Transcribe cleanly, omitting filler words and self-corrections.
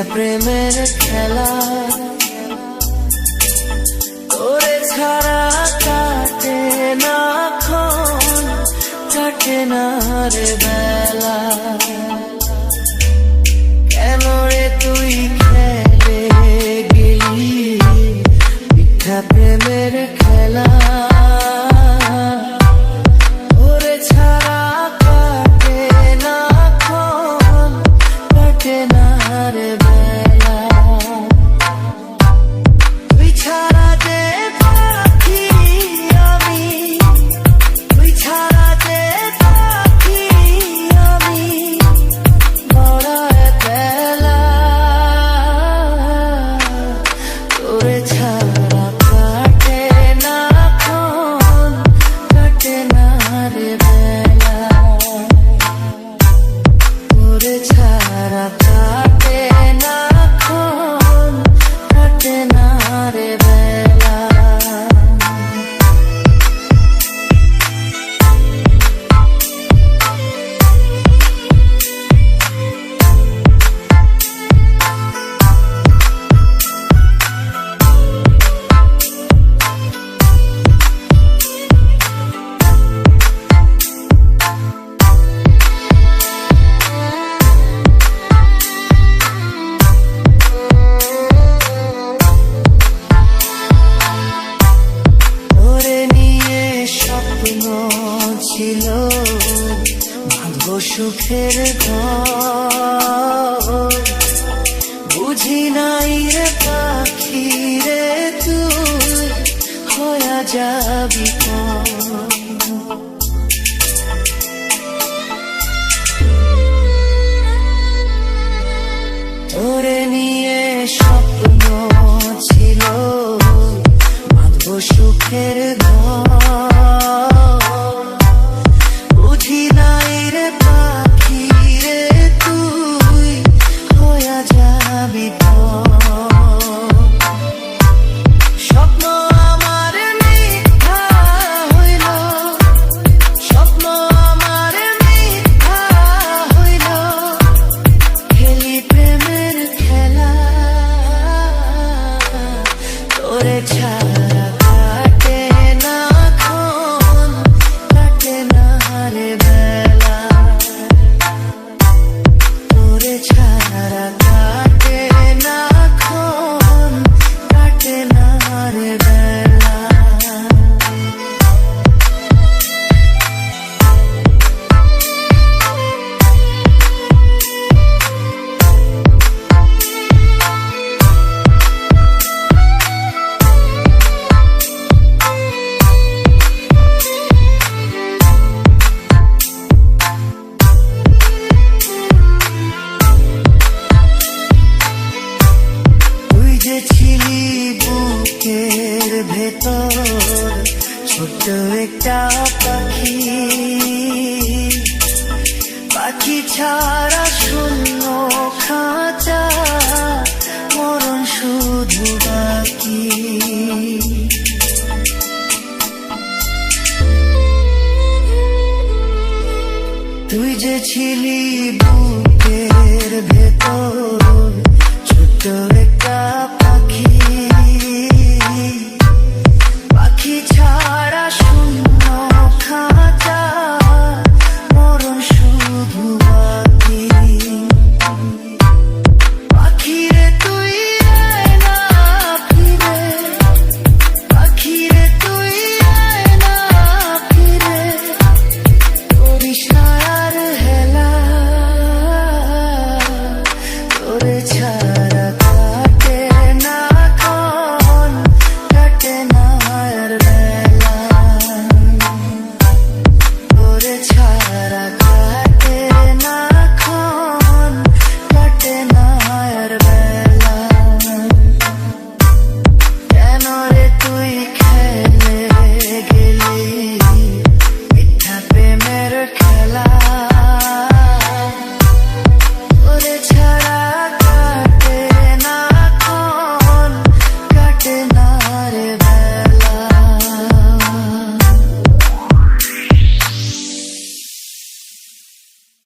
প্রেমের খেলা তোরে ছাড়া কাটে না ক্ষণ, কাটে না রে বেলা। কেন রে তুই খেলে গেলি মিথ্যা প্রেমের খেলা, ওরে ছাড়া কাটে না ক্ষণ, কাটে না রে বেলা। তুই ছাড়া যে পাখি আমি, তুই ছাড়া যে পাখি আমি, মরা বেলা। তোরে ছাড়া কাটে না ক্ষণ, কাটে না রে বেলা। তোরে ছাড়া কাটে না ক্ষণ, কাটে না রে বেলা। তোরে নিয়ে স্বপ্ন ছিল ভাগ্য সুখের ঘর, বুঝি নাই রে পাখি রে তুই হয়ে যাবি পর। তোরে নিয়ে স্বপ্ন ছিল ভাগ্য সুখের ঘর, বুঝি নাই রে পাখি রে তুই হয়ে যাবি পর। স্বপ্ন আমার মিথ্যা হইল, স্বপ্ন আমার মিথ্যা হইল, খেলি প্রেমের খেলা। তোরে ছাড়া কাটে না ক্ষণ, কাটে না রে বেলা। তোরে ছাড়া কাটে না ক্ষণ, কাটে না রে বেলা। তুই যে ছিলি বুকের ভেতর ছোট্ট একটা পাখি, পাখি ছাড়া শূন্য খাঁচা, মরণ শুধু বাকি। তুই যে ছিলি বুকের ভেতর ছোট্ট একটা